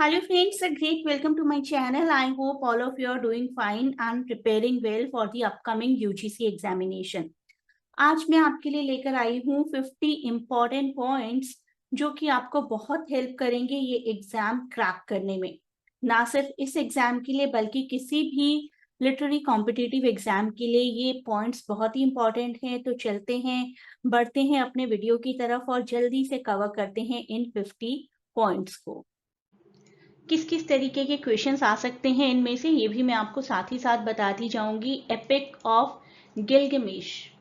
Hello friends, a great welcome to my channel. I hope all of you are doing fine and preparing well for the upcoming UGC examination. आज मैं आपके लिए लेकर आई हूँ 50 important points जो कि आपको बहुत हेल्प करेंगे ये एग्जाम क्रैक करने में। ना सिर्फ इस एग्जाम के लिए बल्कि किसी भी लिटरेरी कॉम्पिटिटिव एग्जाम के लिए ये पॉइंट्स बहुत ही इम्पोर्टेंट हैं। तो चलते हैं, बढ़ते हैं अपने वीडियो की तरफ और जल्दी से कवर करते हैं इन 50 पॉइंट्स को। किस किस तरीके के क्वेश्चंस आ सकते हैं इनमें से ये भी मैं आपको साथ ही साथ बताती जाऊंगी। एपिक ऑफ गिलगमेश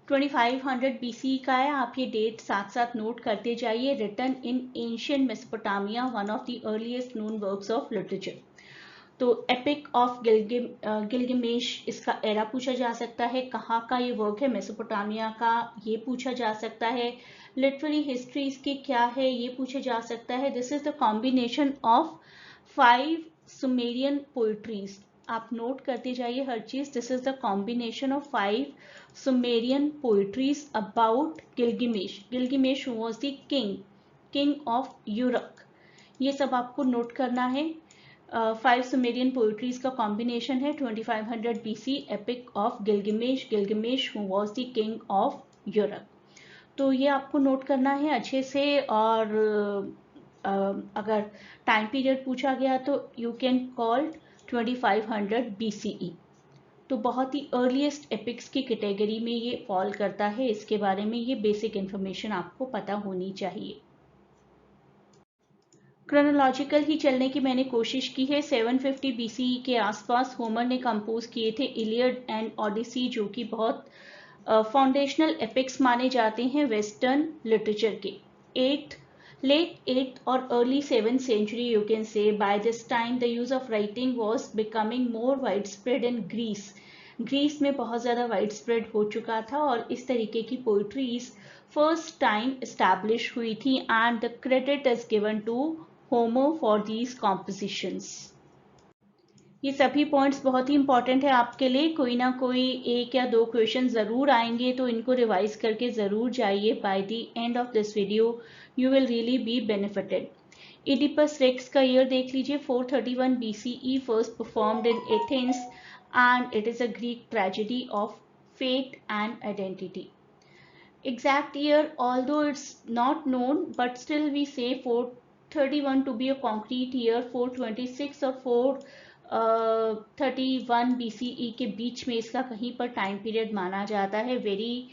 2500 BC का है। आप ये डेट साथ साथ नोट करते जाइए। Written in ancient Mesopotamia, one of the earliest known works of literature. तो एपिक ऑफ गिलगमेश इसका एरा पूछा जा सकता है। कहाँ का ये वर्क है? मेसोपोटामिया का, ये पूछा जा सकता है। लिटरेरी हिस्ट्री इसकी क्या है? ये पूछा जा सकता है। This is the combination of 5 Sumerian poetries. आप नोट करते जाइए हर चीज। This is the combination of 5 Sumerian poetries about Gilgamesh. Gilgamesh was the king of Uruk. ये सब आपको नोट करना है। 5 सुमेरियन पोइट्रीज का कॉम्बिनेशन है 2500 BC epic of Gilgamesh. Gilgamesh who was the king of Europe. तो ये आपको नोट करना है अच्छे से। और अगर टाइम पीरियड पूछा गया तो यू कैन कॉल 2500 BCE। तो बहुत ही अर्लीस्ट एपिक्स की कैटेगरी में ये फॉल करता है। इसके बारे में ये बेसिक इंफॉर्मेशन आपको पता होनी चाहिए। क्रोनोलॉजिकल ही चलने की मैंने कोशिश की है। 750 BCE के आसपास होमर ने कंपोज किए थे इलियड एंड ओडिसी, जो कि बहुत फाउंडेशनल एपिक्स माने जाते हैं वेस्टर्न लिटरेचर के। late 8th और early 7th century, you can say. By this time the use of writing was becoming more widespread in Greece. Greece में बहुत ज़्यादा वाइड स्प्रेड हो चुका था और इस तरीके की पोइट्रीज फर्स्ट टाइम इस्टेब्लिश हुई थी। And the credit is given to Homer for these compositions. ये सभी पॉइंट्स बहुत ही इंपॉर्टेंट है आपके लिए। कोई ना कोई एक या दो क्वेश्चन जरूर आएंगे, तो इनको रिवाइज करके जरूर जाइए। By the end of this video you will really be benefited. Oedipus Rex का ईयर देख लीजिए। 431 BCE, first performed in Athens and it is a Greek tragedy of fate and identity. Exact year, although it's not known, but still we say 431 to be a concrete year. 426 और 431 BCE के बीच में इसका कहीं पर time period माना जाता है। Very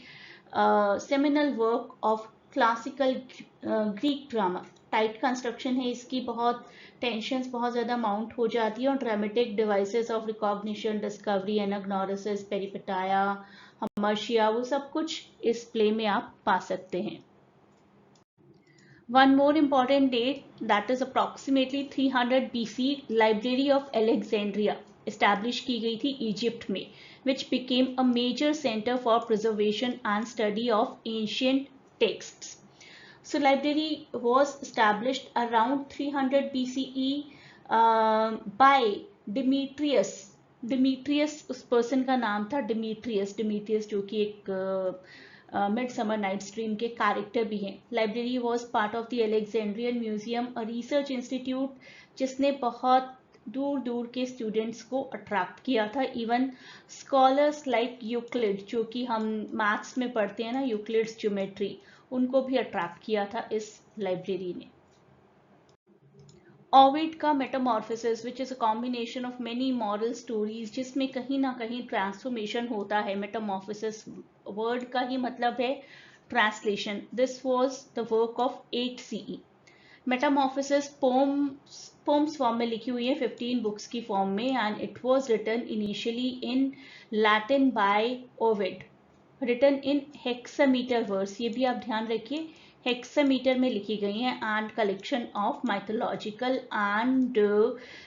seminal work of classical Greek drama. Tight construction है इसकी, बहुत टेंशंस बहुत ज़्यादा माउंट हो जाती है। और dramatic devices of recognition, discovery, anagnorisis, peripeteia, मर्शिया, वो सब कुछ इस प्ले में आप पा सकते हैं। One more important date, that is approximately 300 BC, library of Alexandria establish की गई थी इजिप्ट में, which became a major centre for preservation and study of ancient texts. So library was established around 300 BCE by Demetrius. Demetrius उस person का नाम था, Demetrius जो कि एक मिड समर नाइट्स ड्रीम के कैरेक्टर भी हैं। Library was part of the Alexandrian museum, a research institute जिसने बहुत दूर दूर के स्टूडेंट्स को अट्रैक्ट किया था। इवन स्कॉलर्स लाइक यूक्लिड, जो कि हम मैथ्स में पढ़ते हैं ना, यूक्लिड्स ज्योमेट्री, उनको भी अट्रैक्ट किया था इस लाइब्रेरी ने। ओविड का Metamorphosis, which is a combination of many moral stories, जिसमें कहीं ना कहीं ट्रांसफॉर्मेशन होता है। मेटामॉर्फोसिस वर्ड का ही मतलब है translation. This was the work of 8 CE। Metamorphoses poems form में लिखी हुई है, 15 बुक्स की फॉर्म में। And it was written initially in Latin by Ovid, written in hexameter verse. ये भी आप ध्यान रखिए, हेक्सामीटर में लिखी गई हैं। And collection of mythological and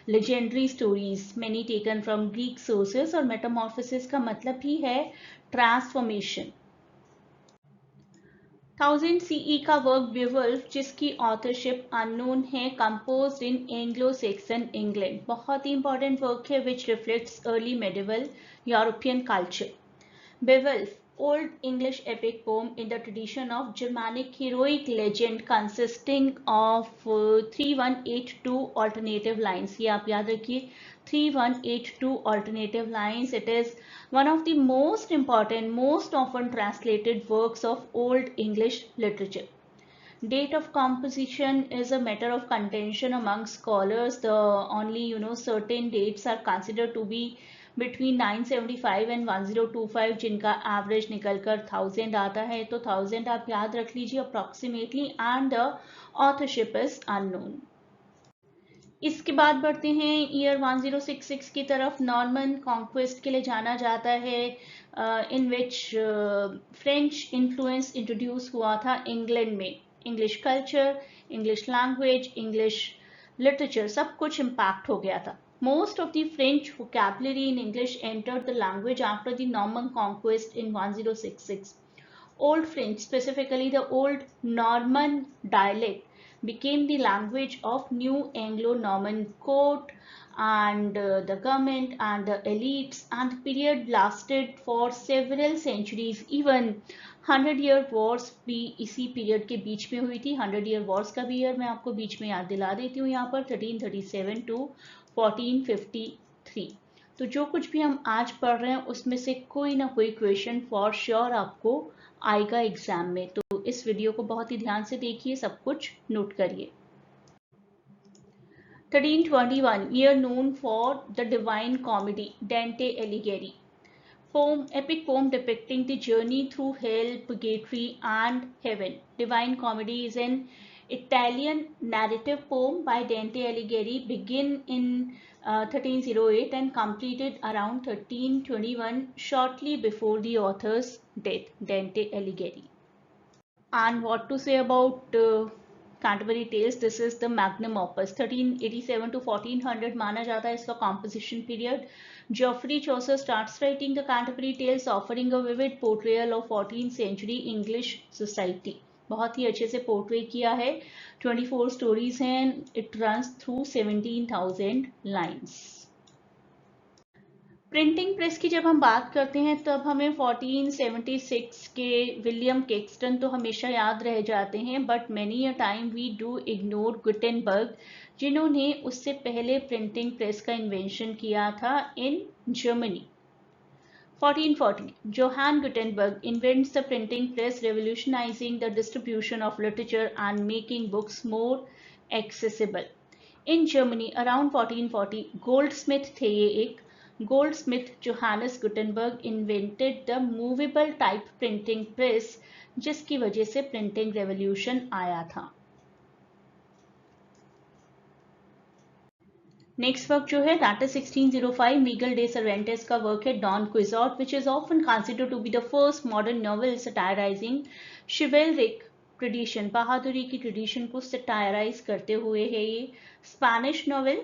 legendary stories, many taken from Greek sources. और मेटामॉर्फोसिस का मतलब ही है ट्रांसफॉर्मेशन। 1000 CE का वर्क बेवुल्फ, जिसकी ऑथरशिप अननोन है, कंपोज्ड इन एंग्लो सैक्सन इंग्लैंड। बहुत ही इंपॉर्टेंट वर्क है, विच reflects early medieval European culture. Beowulf Old English epic poem in the tradition of Germanic heroic legend consisting of 3182 alternative lines. ये आप याद रखिए 3182 alternative lines. It is one of the most important, most often translated works of Old English literature. Date of composition is a matter of contention among scholars. The only certain dates are considered to be between 975 and 1025, जिनका average निकलकर 1000 आता है. तो 1000 आप याद रख लीजिए approximately, and the authorship is unknown. इसके बाद बढ़ते हैं ईयर 1066 की तरफ. नॉर्मन कॉन्क्वेस्ट के लिए जाना जाता है, इन विच फ्रेंच इन्फ्लुएंस इंट्रोड्यूस हुआ था इंग्लैंड में. English culture, English language, English literature, सब कुछ इम्पैक्ट हो गया था. Most of the French vocabulary in English entered the language after the Norman conquest in 1066. Old French, specifically the Old Norman dialect, became the language of New Anglo-Norman court and the government and the elites, and the period lasted for several centuries. Even 100-year wars भी इसी period के बीच में हुई थी. 100-year wars का भी year मैं आपको बीच में याद दिला देती हूँ यहाँ पर, 1337 to 1453. तो जो कुछ भी हम आज पढ़ रहे हैं उसमें से कोई ना कोई क्वेश्चन फॉर श्योर आपको आएगा एग्जाम में. तो इस वीडियो को बहुत ही ध्यान से देखिए, सब कुछ नोट करिए. 1321, year known for the Divine Comedy, Dante Alighieri. Poem, epic poem depicting the journey through hell, purgatory and heaven. Divine Comedy is an Italian narrative poem by Dante Alighieri, begin in 1308 and completed around 1321, shortly before the author's death, Dante Alighieri. And what to say about Canterbury Tales? This is the magnum opus. 1387 to 1400 माना जाता है इसका composition period. Geoffrey Chaucer starts writing the Canterbury Tales, offering a vivid portrayal of 14th century English society. बहुत ही अच्छे से portray किया है. 24 stories हैं. It runs through 17,000 lines. Printing press की जब हम बात करते हैं तब हमें 1476 के विलियम कैक्सटन तो हमेशा याद रह जाते हैं, but many a time we do ignore Gutenberg, जिन्होंने उससे पहले प्रिंटिंग प्रेस का इन्वेंशन किया था in Germany. 1440, Johann Gutenberg invents the printing press, revolutionizing the distribution of literature and making books more accessible. In Germany, around 1440, goldsmith थे ये एक. Goldsmith Johannes Gutenberg invented the movable type printing press, जिसकी वजह से printing revolution आया था. Next work जो है that is 1605, Miguel de Cervantes का वर्क है Don Quixote, which is often considered to be the first modern novel satirising chivalric tradition, बहादुरी की ट्रेडिशन को सटायराइज करते हुए है ये. स्पेनिश नॉवेल,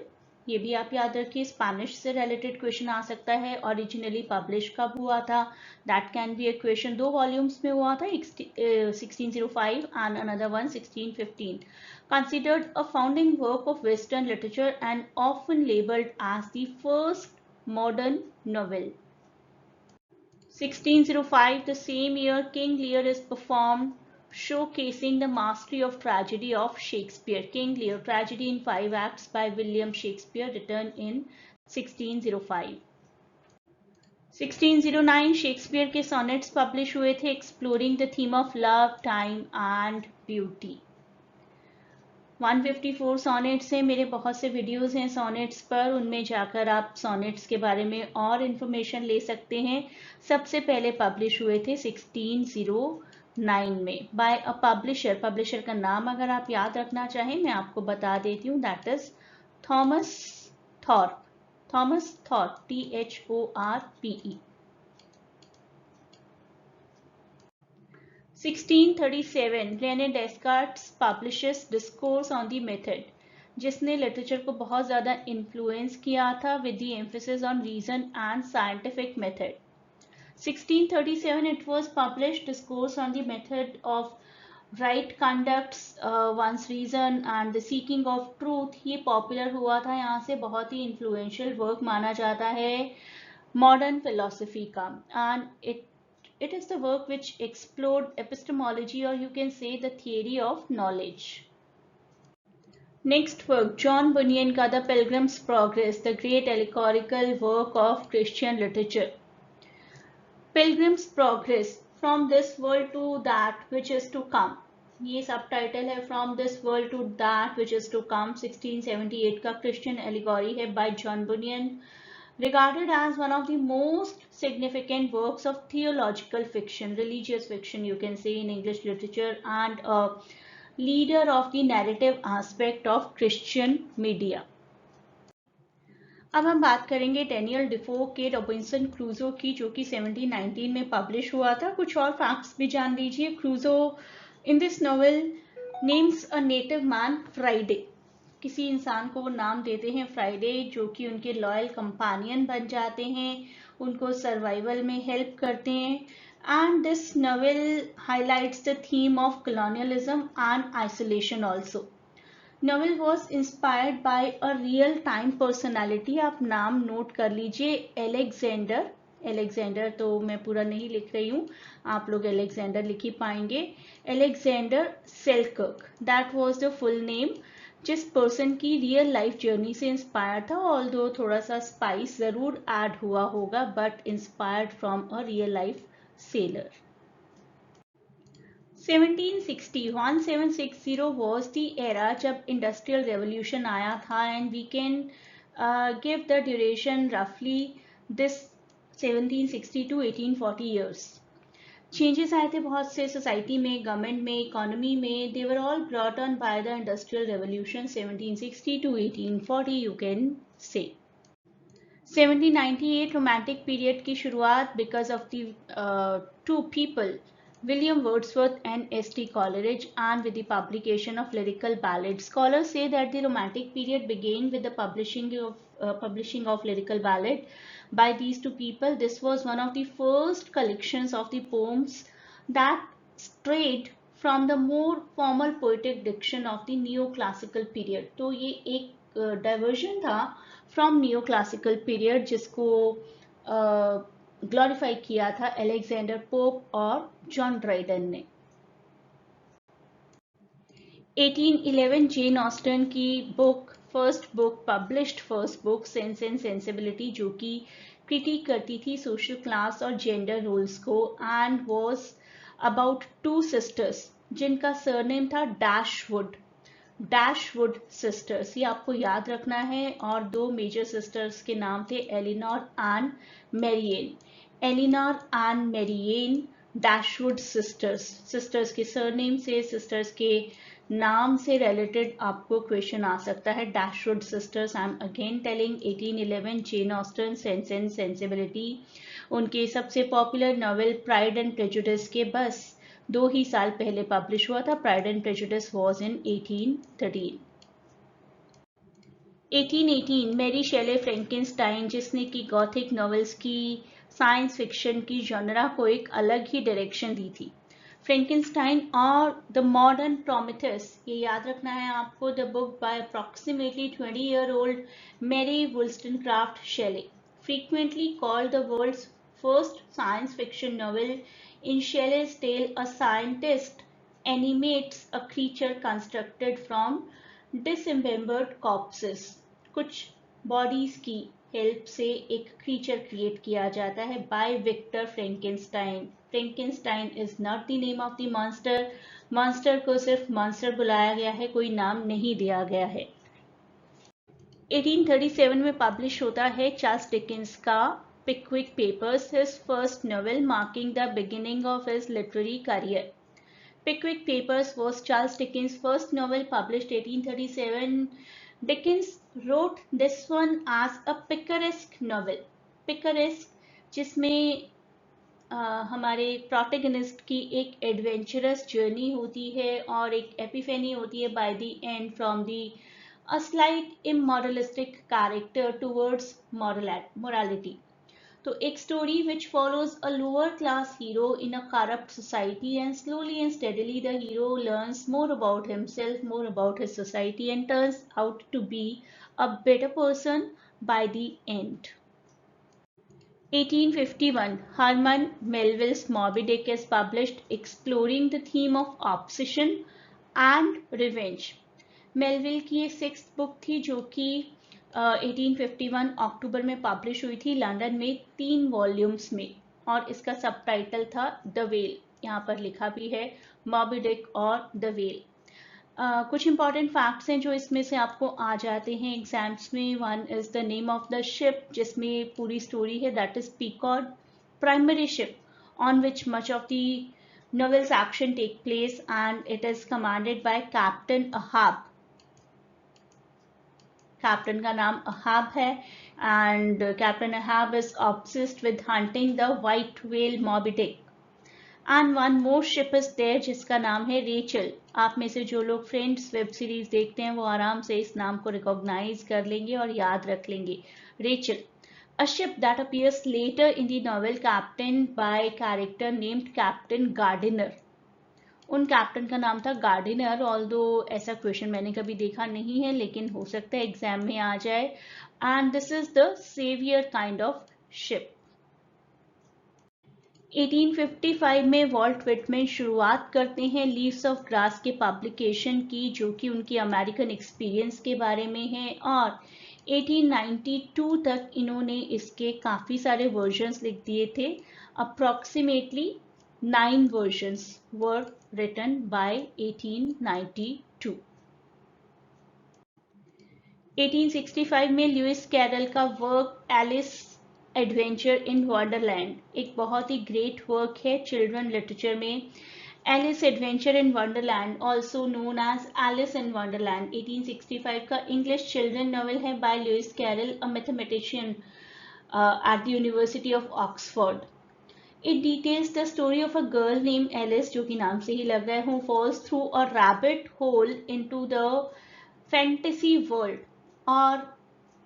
ये भी आप याद रखिए, स्पेनिश से रिलेटेड क्वेश्चन आ सकता है. ओरिजिनली पब्लिश कब हुआ था, that can be a question. 2 volumes में हुआ था, 1605 and another one 1615. Considered a founding work of Western literature and often labeled as the first modern novel. 1605, the same year, King Lear is performed, showcasing the mastery of tragedy of Shakespeare. King Lear, tragedy in 5 acts by William Shakespeare, written in 1605. 1609, Shakespeare के sonnets publish हुए थे, exploring the theme of love, time and beauty. 154 sonnets हैं. मेरे बहुत से videos हैं sonnets पर, उनमें जाकर आप सॉनेट्स के बारे में और इन्फॉर्मेशन ले सकते हैं. सबसे पहले पब्लिश हुए थे 1609 में बाय अ पब्लिशर. पब्लिशर का नाम अगर आप याद रखना चाहें मैं आपको बता देती हूँ, that is Thomas Thorpe. Thomas Thorpe, THORPE. 1637, Rene Descartes publishes discourse on the method, जिसने लिटरेचर को बहुत ज़्यादा इन्फ्लुएंस किया था with the emphasis on reason and scientific method. 1637 it was published, discourse on the method of right conduct, one's reason and the seeking of truth. ये popular हुआ था, यहाँ से बहुत ही इन्फ्लुएंशियल वर्क माना जाता है मॉडर्न फिलोसफी का. And it It is the work which explored epistemology, or you can say the theory of knowledge. Next work, John Bunyan का The Pilgrim's Progress, the great allegorical work of Christian literature. Pilgrim's Progress, From This World to That Which Is to Come. ये सब title है From This World to That Which Is to Come, 1678 का Christian allegory है by John Bunyan, regarded as one of the most significant works of theological fiction, religious fiction you can say in English literature, and a leader of the narrative aspect of Christian media. अब हम बात करेंगे Daniel डिफो के Robinson क्रूजो की, जो कि 1719 में पब्लिश हुआ था. कुछ और फैक्ट्स भी जान लीजिए. क्रूजो in this novel names a native man Friday. किसी इंसान को वो नाम देते हैं फ्राइडे, जो कि उनके लॉयल कंपेनियन बन जाते हैं, उनको सर्वाइवल में हेल्प करते हैं. And this novel highlights the theme of colonialism and isolation also. Novel was inspired by a real time personality. आप नाम नोट कर लीजिए, एलेक्जेंडर. एलेक्जेंडर तो मैं पूरा नहीं लिख रही हूँ, आप लोग एलेक्जेंडर लिख ही पाएंगे. Alexander Selkirk, that was the full name, जिस पर्सन की रियल लाइफ जर्नी से इंस्पायर था. ऑल्दो थोड़ा सा स्पाइस जरूर ऐड हुआ होगा, but inspired from a real life sailor. 1760 was the era जब इंडस्ट्रियल रेवोल्यूशन आया था, and we can give the duration रफली दिस 1760 to 1840 years. चेंजेस आए थे बहुत से सोसाइटी में, गवर्नमेंट में, इकोनॉमी में. They were all brought on by the industrial revolution 1760 to 1840 you can say. 1798 romantic period की शुरुआत because of the two people, William Wordsworth and S.T. Coleridge, and with the publication of lyrical ballads. Scholars say that the Romantic period began with the publishing of lyrical ballad by these two people. This was one of the first collections of the poems that strayed from the more formal poetic diction of the neoclassical period. तो ये एक diversion था from neoclassical period, जिसको glorify किया था Alexander pope और John Dryden ने. 1811 Jane Austin की book, first book, published first book, sense and sensibility, जो कि क्रिटिक करती थी सोशल क्लास और जेंडर रोल्स को, and was about two sisters जिनका सरनेम था डैशवुड. डैशवुड सिस्टर्स, ये आपको याद रखना है. और दो मेजर सिस्टर्स के नाम थे Elinor and Marianne. Elinor and Marianne Dashwood sisters. Sisters के सरनेम से, सिस्टर्स के नाम से रिलेटेड आपको क्वेश्चन आ सकता है. Dashwood sisters, I am again telling. 1811 Jane Austen, Sense and Sensibility. उनके सबसे popular novel Pride and Prejudice के बस 2 ही साल पहले पब्लिश हुआ था. Pride and Prejudice was in 1813. 1818 Mary Shelley Frankenstein, जिसने की गॉथिक नॉवेल्स की, साइंस फिक्शन की जॉनरा को एक अलग ही डायरेक्शन दी थी. फ्रैंकेनस्टाइन और द मॉडर्न प्रोमेथेस, ये याद रखना है आपको. The book by approximately 20-year-old Mary Wollstonecraft Shelley, frequently called the world's first science fiction novel. In Shelley's tale, a scientist animates a creature constructed from dismembered corpses. कुछ bodies की help से एक creature create किया जाता है by Victor Frankenstein. Frankenstein is not the name of the monster. Monster को सिर्फ monster बुलाया गया है, कोई नाम नहीं दिया गया है. 1837 में पब्लिश होता है चार्ल्स डिकेंस का Pickwick Papers, his first novel marking the beginning of his literary career. Pickwick Papers was Charles Dickens' first novel, published 1837. Dickens wrote this one as a picaresque novel. Picaresque, जिसमें हमारे protagonist की एक adventurous journey होती है और एक epiphany होती है bye the and from the a slight immoralistic character towards morality. तो एक story which follows a lower class hero in a corrupt society, and slowly and steadily the hero learns more about himself, more about his society, and turns out to be a better person by the end. 1851, Herman Melville's Moby Dick is published, exploring the theme of obsession and revenge. Melville की ये 6th book थी जो कि 1851 अक्टूबर में publish हुई थी London में 3 volumes में, और इसका सबटाइटल था द वेल, यहाँ पर लिखा भी है मॉबी डिक और द वेल। कुछ इंपॉर्टेंट फैक्ट्स हैं जो इसमें से आपको आ जाते हैं एग्जाम्स में। One is the name of the ship, जिसमें पूरी स्टोरी है, that is Pequod, primary ship on which much of the novel's action take place, and it is commanded by Captain Ahab. Captain का नाम Ahab है, and captain Ahab is obsessed with hunting the white whale Moby Dick. And one more ship is there जिसका नाम है Rachel. आप में से जो लोग फ्रेंड्स वेब सीरीज देखते हैं वो आराम से इस नाम को रिकॉग्नाइज कर लेंगे और याद रख लेंगे, Rachel. A ship that appears later in the novel captain by character named Captain Gardiner. उन कैप्टन का नाम था गार्डिनर, ऑल्दो ऐसा क्वेश्चन मैंने कभी देखा नहीं है, लेकिन हो सकता है एग्जाम में आ जाए। And this is the saviour kind of ship. 1855 में वॉल्ट व्हिटमैन शुरुआत करते हैं लीव्स ऑफ ग्रास के पब्लिकेशन की, जो कि उनकी अमेरिकन एक्सपीरियंस के बारे में है, और 1892 तक इन्होंने इसके काफ़ी सारे वर्जन्स लिख दिए थे। Approximately 9 versions were written by 1892। 1865 में लुइस कैरल का work Alice adventure in Wonderland एक बहुत ही ग्रेट वर्क है चिल्ड्रन लिटरेचर में। Alice adventure in Wonderland, also known as Alice in Wonderland, 1865 का इंग्लिश चिल्ड्रन नॉवेल है by Lewis Carroll, a mathematician at the university of Oxford. It details the story of a girl named Alice, जो कि नाम से ही लग रहा है, who falls through a rabbit hole into the fantasy world। और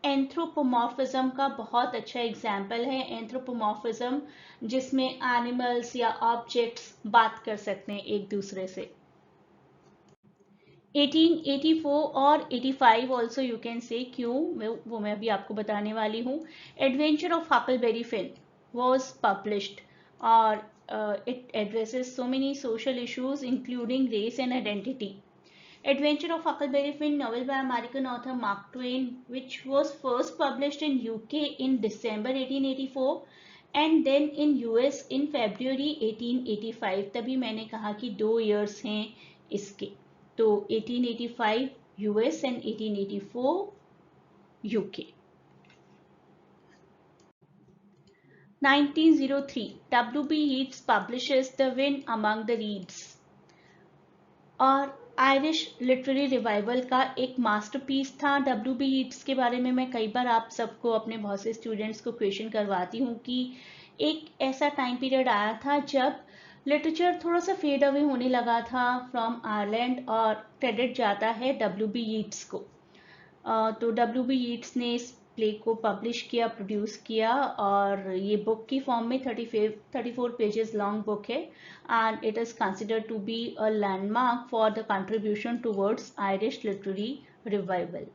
anthropomorphism का बहुत अच्छा एग्जाम्पल है। एंथ्रोपोमॉर्फिज्म जिसमें एनिमल्स या ऑब्जेक्ट्स बात कर सकते हैं एक दूसरे से। 1884 और 85 ऑल्सो यू कैन से, क्यों वो मैं अभी आपको बताने वाली हूँ। Adventure of Huckleberry Finn was published, और it addresses so many social issues including race and identity. Adventure of Huckleberry Finn, novel by American author Mark Twain, which was first published in UK in December 1884 and then in US in February 1885. तभी मैंने कहा कि 2 years हैं इसके, तो 1885 US and 1884 UK। 1903, W.B. Yeats publishes The Wind Among the Reeds, और Irish literary revival का एक मास्टरपीस था। W.B. Yeats के बारे में मैं कई बार आप सबको, अपने बहुत से स्टूडेंट्स को क्वेश्चन करवाती हूँ कि एक ऐसा टाइम पीरियड आया था जब लिटरेचर थोड़ा सा फेड अवे होने लगा था फ्रॉम आयरलैंड, और क्रेडिट जाता है W.B. Yeats को। तो W.B. Yeats ने इस प्ले को पब्लिश किया, प्रोड्यूस किया, और ये बुक की फॉर्म में 34 पेजेस लॉन्ग बुक है, and it is considered to be a landmark for the contribution towards Irish literary revival.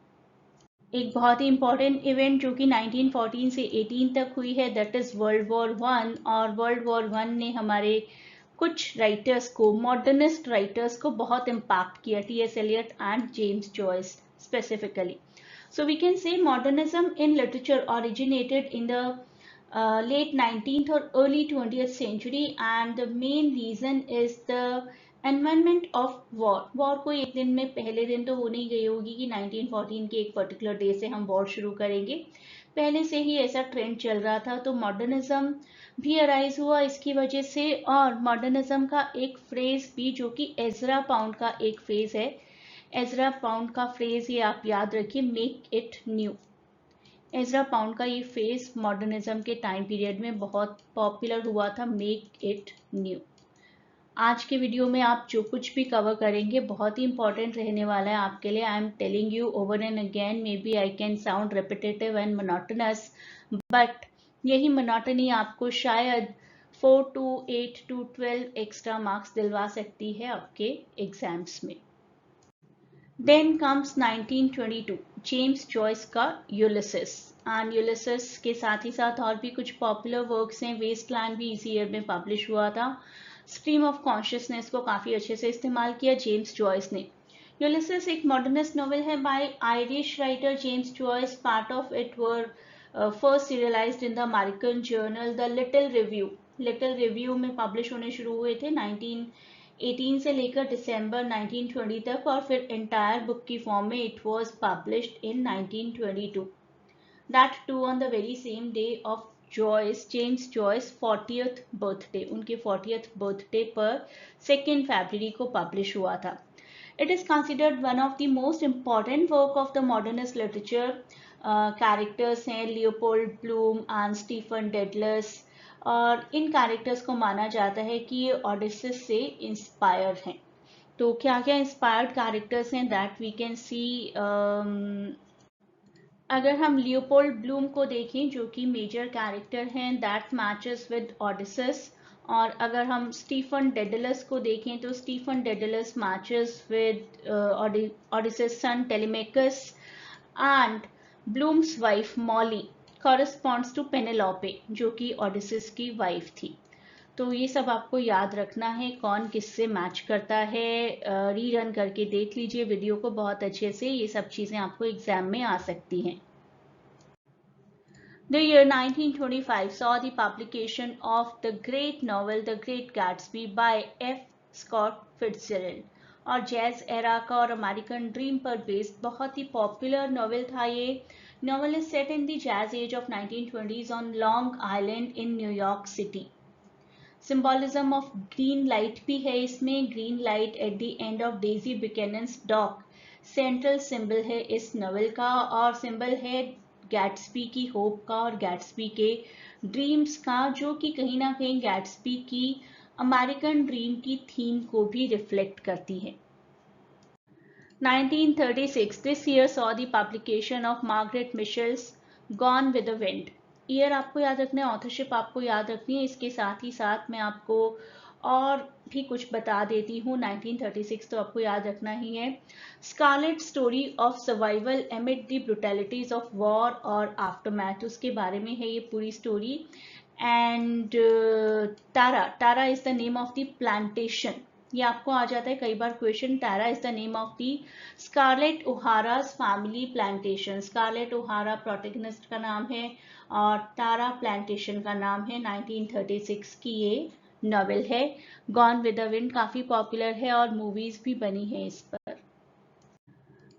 एक बहुत ही इंपॉर्टेंट इवेंट जो कि 1914 से 18 तक हुई है, दैट इज वर्ल्ड वॉर 1, और वर्ल्ड वॉर 1 ने हमारे कुछ राइटर्स को, मॉडर्निस्ट राइटर्स को बहुत इम्पैक्ट किया, T.S. Eliot and James Joyce specifically. So we can say modernism in literature originated in the late 19th or early 20th century, and the main reason is the environment of war. War को एक दिन में, पहले दिन तो हो नहीं गई होगी कि 1914 के एक पर्टिकुलर डे से हम वॉर शुरू करेंगे, पहले से ही ऐसा ट्रेंड चल रहा था। तो मॉडर्निज्म भी अराइज हुआ इसकी वजह से, और मॉडर्निज्म का एक फ्रेज भी जो कि एजरा पाउंड का एक फेज है, एजरा पाउंड का फ्रेज ये आप याद रखिए, make it new. Ezra pound का ये फेज मॉडर्निज्म के टाइम पीरियड में बहुत पॉपुलर हुआ था, मेक इट न्यू। आज के वीडियो में आप जो कुछ भी कवर करेंगे बहुत ही इंपॉर्टेंट रहने वाला है आपके लिए। I am telling you over and again, may be I can sound repetitive and monotonous, but यही मोनोटनी आपको शायद 4 to 8 to 12 एक्स्ट्रा मार्क्स दिलवा सकती है आपके एग्जाम्स में। Then comes 1922, जेम्स जॉयस का यूलिसिस। एंड यूलिसिस के साथ ही साथ और भी कुछ पॉपुलर वर्क्स हैं। वेस्टलैंड भी इसी ईयर में पब्लिश हुआ था। स्ट्रीम ऑफ कॉन्शियसनेस को काफ़ी अच्छे से इस्तेमाल किया जेम्स जॉयस ने। यूलिसिस एक मॉडर्निस्ट नॉवेल है by Irish writer James Joyce. Part of it were first serialised in the American journal the Little Review. Little Review में पब्लिश होने शुरू हुए थे 1918 से लेकर दिसंबर 1920 तक, और फिर एंटायर बुक की फॉर्म में it was published in 1922। That too on the very same day of Joyce, James Joyce 40th birthday, उनके 40th बर्थडे पर 2 फरवरी को पब्लिश हुआ था। It is considered one of the most important work of the modernist literature. Characters हैं Leopold Bloom and Stephen Dedalus, और इन characters को माना जाता है कि ये ऑडिसिस से इंस्पायर हैं। तो क्या क्या इंस्पायर्ड कैरेक्टर्स हैं दैट वी कैन सी। अगर हम लियोपोल्ड ब्लूम को देखें जो कि मेजर कैरेक्टर हैं, दैट मैचेस विद ऑडिसिस। और अगर हम स्टीफन डेडलस को देखें तो Stephen Dedalus matches with Odysseus son Telemachus, and Bloom's wife Molly corresponds to Penelope जो कि ऑडिसिस की वाइफ थी। तो ये सब आपको याद रखना है कौन किससे मैच करता है। रीरन करके देख लीजिए वीडियो को बहुत अच्छे से, ये सब चीज़ें आपको एग्जाम में आ सकती हैं। The year 1925 saw the publication of the great novel The Great Gatsby by F. Scott Fitzgerald। और जैज एरा का और अमेरिकन ड्रीम पर बेस्ड बहुत ही पॉपुलर नॉवेल था ये। Novel is set in the jazz age of 1920s on Long Island in New York city. Symbolism of green light भी है इसमें। Green light at the end of Daisy Buchanan's dock central symbol है इस novel का, और symbol है Gatsby की hope का और गैट्सबी के ड्रीम्स का, जो कि कहीं ना कहीं गैट्सबी की अमेरिकन ड्रीम की थीम को भी रिफ्लेक्ट करती है। 1936 this year saw the publication of Margaret Michels gone with the wind. Year आपको याद रखना है, ऑथरशिप आपको याद रखनी है। इसके साथ ही साथ मैं आपको और भी कुछ बता देती हूँ। 1936 तो आपको याद रखना ही है। Scarlett story of survival amid the brutalities of war और आफ्टरमैथ, उसके बारे में है ये पूरी story. And Tara is the name of the plantation, ये आपको आ जाता है कई बार question. Tara is the name of the Scarlett O'Hara's family plantation. Scarlett O'Hara protagonist का नाम है और टारा प्लांटेशन का नाम है। 1936 की ये नॉवेल है। गॉन विद द विंड काफी पॉपुलर है और मूवीज भी बनी है इस पर।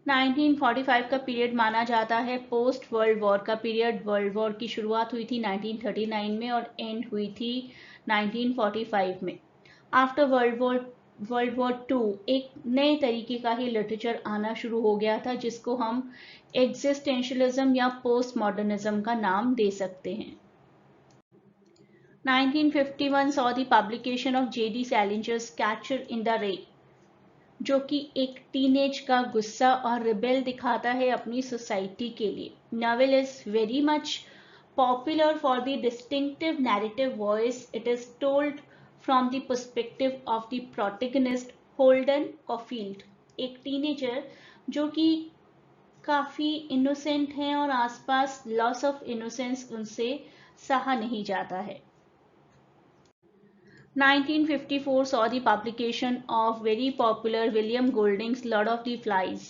1945 का पीरियड माना जाता है पोस्ट वर्ल्ड वॉर का पीरियड। वर्ल्ड वॉर की शुरुआत हुई थी 1939 में और एंड हुई थी 1945 में। आफ्टर वर्ल्ड वॉर 2 एक नए तरीके का ही लिटरेचर आना शुरू हो गया था जिसको हम एग्जिस्टेंशलिज्म या पोस्ट मॉडर्निज्म का नाम दे सकते हैं। 1951 saw the publication of J.D. Salinger's Catcher in the Rye, जो कि एक टीनेज का गुस्सा और रिबेल दिखाता है अपनी सोसाइटी के लिए। Novel is very much popular for the distinctive narrative voice. It is told from the perspective of the protagonist Holden Caulfield, एक टीनेजर जो कि काफी इनोसेंट हैं और आसपास लॉस ऑफ इनोसेंस उनसे सहा नहीं जाता है। 1954 saw the publication of very popular William Golding's Lord of the Flies।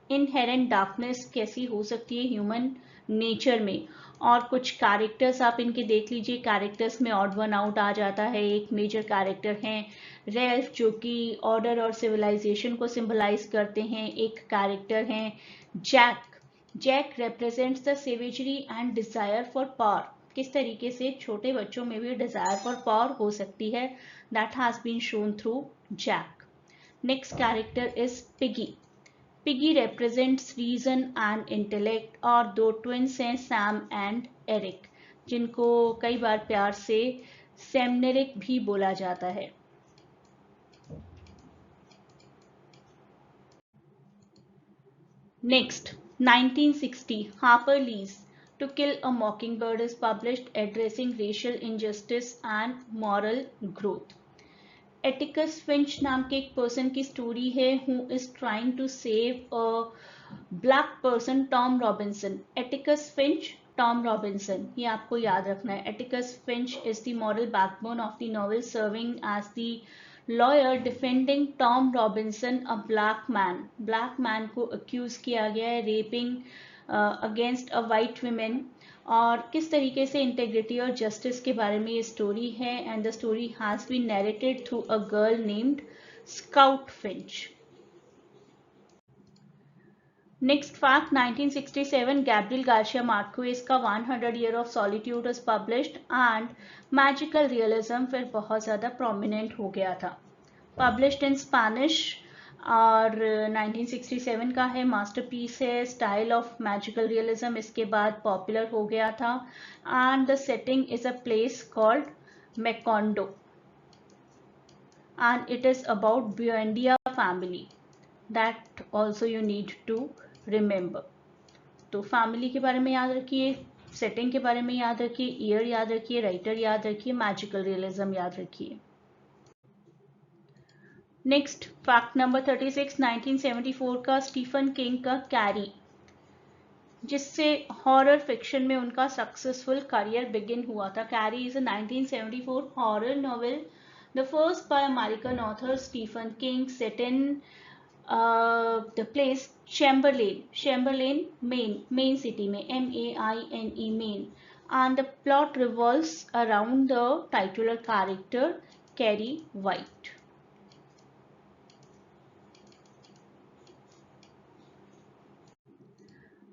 Inherent darkness कैसी हो सकती है ह्यूमन नेचर में, और कुछ कैरेक्टर्स आप इनके देख लीजिए। कैरेक्टर्स में ऑड वन आउट आ जाता है। एक मेजर कैरेक्टर हैं रेल्फ जो कि ऑर्डर और सिविलाइजेशन को सिंबलाइज करते हैं। एक कैरेक्टर हैं Jack. Jack represents the savagery and desire for power, किस तरीके से छोटे बच्चों में भी डिजायर फॉर पावर हो सकती है, that has been shown through Jack. Next character is Piggy. Piggy represents reason and intellect, और दो ट्विंस हैं सैम एंड एरिक, जिनको कई बार प्यार से सेमनेरिक भी बोला जाता है। Next 1960 Harper lease To Kill a Mockingbird is published, addressing racial injustice and moral growth। Atticus Finch नाम के एक पर्सन की स्टोरी है who is trying to save a black person Tom Robinson, Atticus Finch Tom Robinson, ये आपको याद रखना है. Atticus Finch is the moral backbone of the novel, serving as the lawyer defending Tom Robinson, a black man. Black man को accuse किया गया है raping against a white woman, और किस तरीके से इंटेग्रिटी और जस्टिस के बारे में ये स्टोरी है. And the story has been narrated through a girl named Scout Finch. Next fact, 1967 Gabriel Garcia Marquez का 100 Year of Solitude was published and magical realism फिर बहुत ज़्यादा prominent हो गया था. Published in Spanish और 1967 का है, masterpiece है. Style of magical realism इसके बाद popular हो गया था. And the setting is a place called Macondo and it is about Buendia family. That also you need to remember. तो फैमिली के बारे में याद रखिए, सेटिंग के बारे में याद रखिए, ईयर याद रखिए, राइटर याद रखिए, मैजिकल रियलिज्म याद रखिए. नेक्स्ट फैक्ट नंबर 36, 1974 का स्टीफन किंग का कैरी, जिससे हॉरर फिक्शन में उनका सक्सेसफुल करियर बिगिन हुआ था. Carrie is a 1974 horror novel, the first by American author Stephen King, set in the place Chamberlain, Maine city में, MAINE, Maine, and the plot revolves around the titular character Carrie White.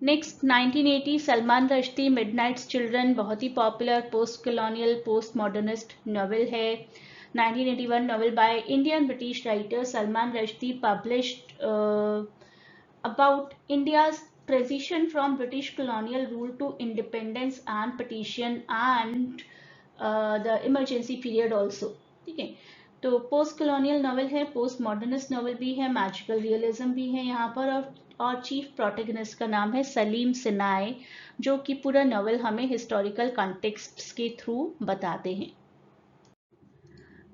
Next 1980 Salman Rushdie midnight's children, बहुत ही popular post colonial post modernist novel है. 1981 novel by Indian British writer Salman Rushdie, published about India's transition from British colonial rule to independence and partition and the emergency period also. ठीक है, तो post colonial novel है, post modernist novel भी है, magical realism भी है यहाँ पर. और चीफ प्रोटैगनिस्ट का नाम है सलीम सिनाई, जो कि पूरा नॉवल हमें हिस्टोरिकल कॉन्टेक्स्ट के थ्रू बताते हैं.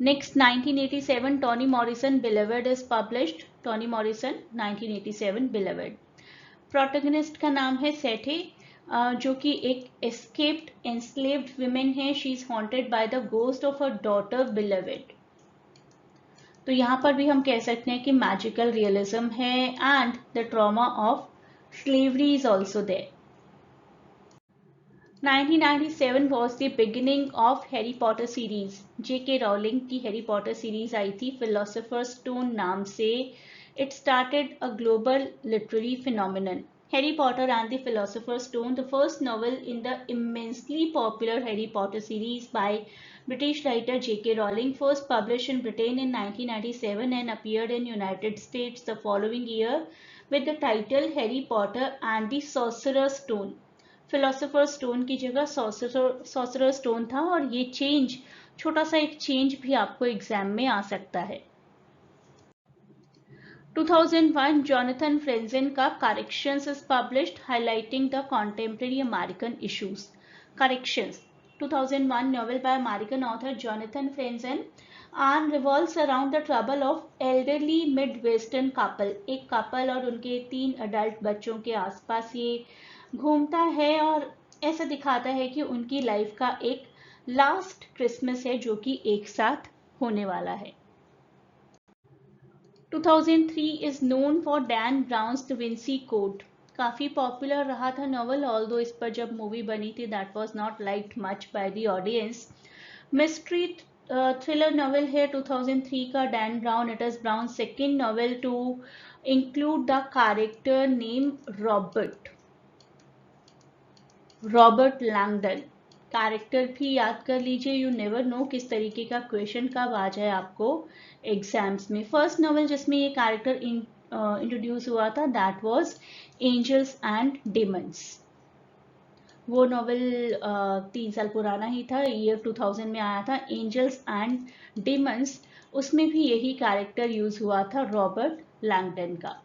Next, 1987 Toni Morrison Beloved is published. Toni Morrison 1987 Beloved. Protagonist का नाम है सेठे, जो कि एक एस्केप्ड एंस्लेव्ड विमेन है. She is haunted by the ghost of her daughter Beloved. तो यहाँ पर भी हम कह सकते हैं कि मैजिकल रियलिज्म है and the trauma of slavery is also there. 1997 was the beginning of Harry Potter series. J.K. Rowling की Harry Potter series आई थी Philosopher's Stone नाम से. It started a global literary phenomenon. Harry Potter and the Philosopher's Stone, the first novel in the immensely popular Harry Potter series by British writer J.K. Rowling, first published in Britain in 1997 and appeared in United States the following year with the title Harry Potter and the Sorcerer's Stone. Philosopher stone की जगह sorcerer stone था, और ये change, छोटा सा एक change भी आपको एग्जाम में आ सकता है. 2001 जॉनथन फ्रेंजेन का corrections is published, highlighting the contemporary American issues. Corrections 2001 novel by American author Jonathan Franzen and revolves around the trouble of elderly Midwestern couple. एक कपल और उनके 3 अडल्ट बच्चों के आसपास ये घूमता है, और ऐसा दिखाता है कि उनकी लाइफ का एक लास्ट क्रिसमस है जो कि एक साथ होने वाला है. 2003 is known for Dan Brown's Da Vinci Code. काफी पॉपुलर रहा था नॉवल, ऑल्दो इस पर जब मूवी बनी थी that was not liked much by the audience. Mystery thriller novel है 2003 का, Dan Brown. It is Brown second novel to include the character name Robert Langdon. Character भी याद कर लीजिए, यू नेवर नो किस तरीके का क्वेश्चन कब आ जाए आपको एग्जाम्स में. फर्स्ट नॉवल जिसमें ये कैरेक्टर इंट्रोड्यूस हुआ था that was Angels and Demons. वो नॉवल 3 साल पुराना ही था, ईयर 2000 में आया था. एंजल्स एंड डेमन्स, उसमें भी यही कैरेक्टर यूज हुआ था रॉबर्ट लैंगडन का.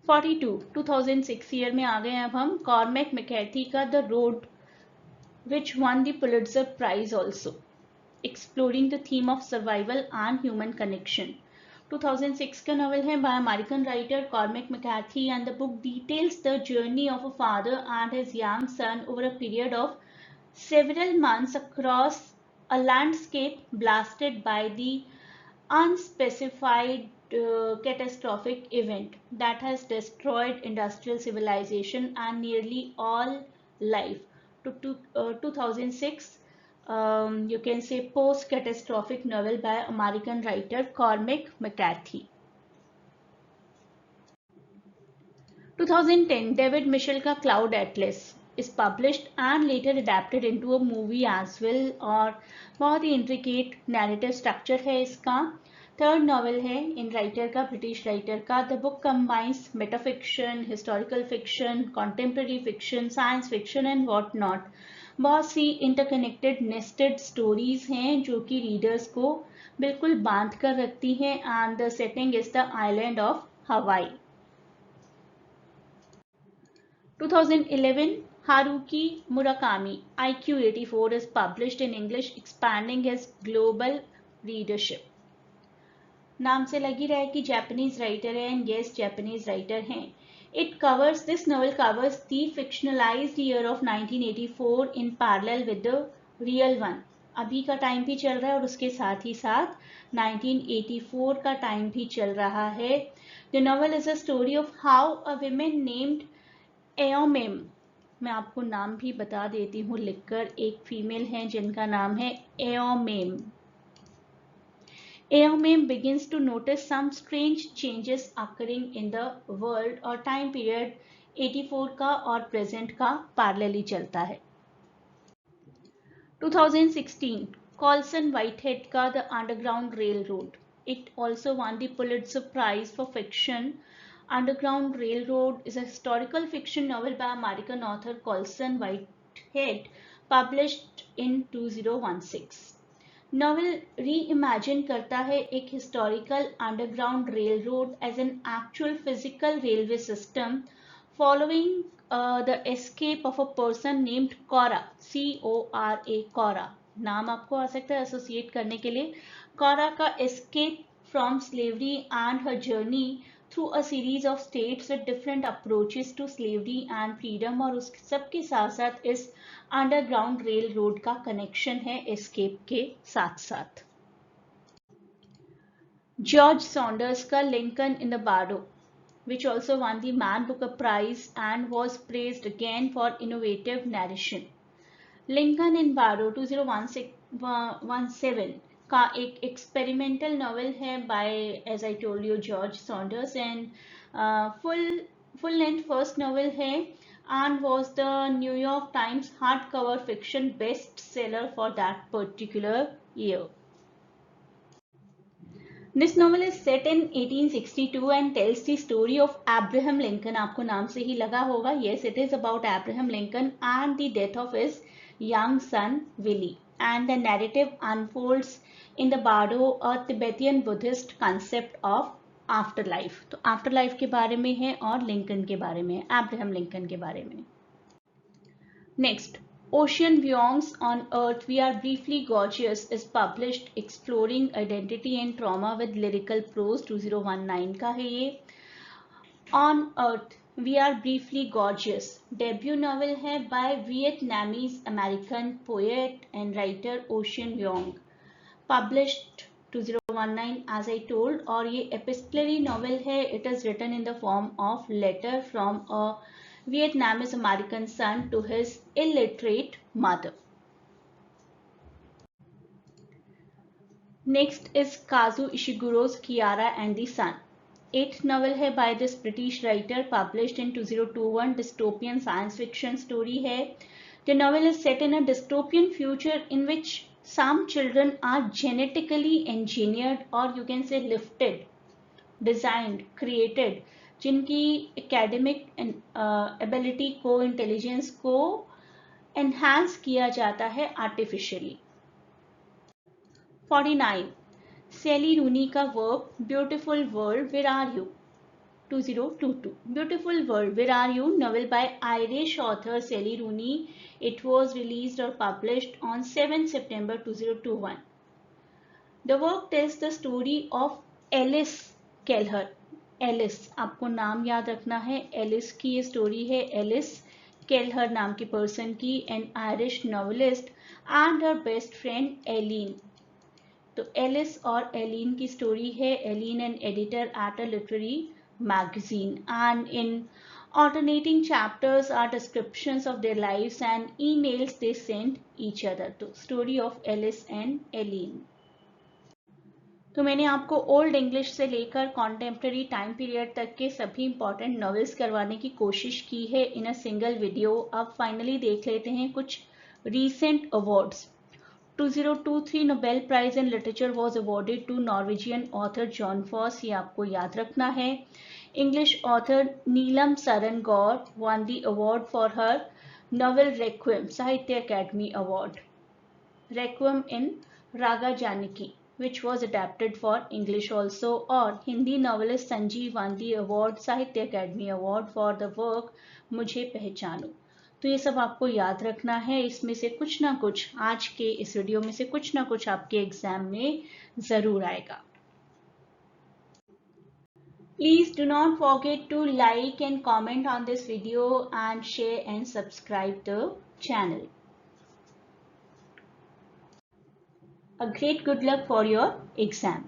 42 2006 ईयर में आ गए अब हम. कॉर्मेक मैककार्थी का the road which won the Pulitzer Prize also, exploring the theme of survival and human connection. 2006 का नॉवल है by American writer Cormac McCarthy, and the book details the journey of a father and his young son over a period of several months across a landscape blasted by the unspecified catastrophic event that has destroyed industrial civilization and nearly all life. 2006, you can say post-catastrophic novel by American writer Cormac McCarthy. 2010, David Mitchell का Cloud Atlas is published and later adapted into a movie as well, और बहुत ही intricate narrative structure है इसका. Third novel है in writer का, British writer का. The book combines metafiction, historical fiction, contemporary fiction, science fiction and what not. बहुत सी interconnected nested stories हैं जो कि रीडर्स को बिल्कुल बांध कर रखती हैं. And the setting is the island of हवाई. 2011, Haruki Murakami IQ84 is published in English, expanding his global readership. नाम से लगी रहा है कि जापानीज राइटर है, एंड यस जापानीज राइटर हैं. This novel covers the fictionalized year of 1984 in parallel with the real one. अभी का टाइम भी चल रहा है और उसके साथ ही साथ 1984 का टाइम भी चल रहा है. The novel is a story of how a woman named एओमेम, मैं आपको नाम भी बता देती हूँ लिखकर, एक फीमेल है जिनका नाम है एओमेम. एओमेम begins to notice some strange changes occurring in the world, और टाइम पीरियड 84 का और प्रेजेंट का पैरेलली चलता है. 2016, कॉल्सन व्हाइटहेड का the underground rail road. It also won the Pulitzer Prize for fiction. Underground Railroad is a historical fiction novel by American author Colson Whitehead, published in 2016. Novel reimagine करता है एक historical underground railroad as an actual physical railway system following the escape of a person named Cora, C-O-R-A, Cora. नाम आपको आ सकता है associate करने के लिए. Cora का escape from slavery and her journey through a series of states with different approaches to slavery and freedom, और उस सब के साथ साथ इस अंडरग्राउंड रेल रोड का कनेक्शन है एस्केप के साथ साथ. जॉर्ज सॉन्डर्स का Lincoln in the Bardo, which also won the Man Booker Prize and was praised again for innovative narration. Lincoln in Bardo 2017 का एक एक्सपेरिमेंटल नॉवल है by, as I told you, George Saunders, and full length first novel है and was the New York Times hardcover fiction bestseller for that particular year. This novel is set in 1862 and tells the story of Abraham Lincoln. आपको नाम से ही लगा होगा. Yes, it is about Abraham Lincoln and the death of his young son Willie. And the narrative unfolds in the Bardo, a Tibetan Buddhist concept of afterlife. तो afterlife के बारे में है और लिंकन के बारे में, एब्राहम लिंकन के बारे में. Next, Ocean Vuongs on Earth We Are Briefly Gorgeous is published, exploring identity and trauma with lyrical prose. 2019 का है ये. On Earth We Are Briefly Gorgeous debut novel है by Vietnamese American poet and writer Ocean Vuong, published 2019 as I told, और ये epistolary novel है. It is written in the form of letter from a Vietnamese American son to his illiterate mother. Next is Kazu Ishiguro's Kiara and the Sun. Eighth novel है by this British writer, published in 2021, dystopian science fiction story है. The novel is set in a dystopian future in which some children are genetically engineered, or you can say lifted, designed, created, जिनकी academic ability को, intelligence को enhance किया जाता है artificially. 49. Sally Rooney का work Beautiful World Where Are You? 2022. Beautiful World Where Are You, novel by Irish author Sally Rooney. It was released or published on 7 September 2021. The work tells the story of Alice Kelleher, Alice आपको नाम याद रखना है। Alice की ये story है, Alice केलहर नाम की पर्सन की, an Irish novelist and her best friend Eileen. तो एलिस और एलिन की स्टोरी है। Eileen an editor at a literary magazine and in alternating chapters are descriptions of their lives and emails they sent each other. तो story of Alice and Eileen। तो मैंने आपको old English से लेकर contemporary time period तक के सभी important novels करवाने की कोशिश की है इन अ सिंगल वीडियो। अब फाइनली देख लेते हैं कुछ recent awards. 2023 Nobel prize in literature was awarded to Norwegian author Jon Fosse, ये आपको याद रखना है। English author Neelum Saran Gour won the award for her novel Requiem, साहित्य academy award. Requiem in Raga Janaki, which was adapted for English also, और Hindi novelist Sanjeev won the award साहित्य academy award for the work मुझे पहचानो। तो ये सब आपको याद रखना है। इसमें से कुछ ना कुछ, आज के इस वीडियो में से कुछ ना कुछ आपके एग्जाम में जरूर आएगा। Please do not forget to like and comment on this video and share and subscribe the channel. A great good luck for your exam.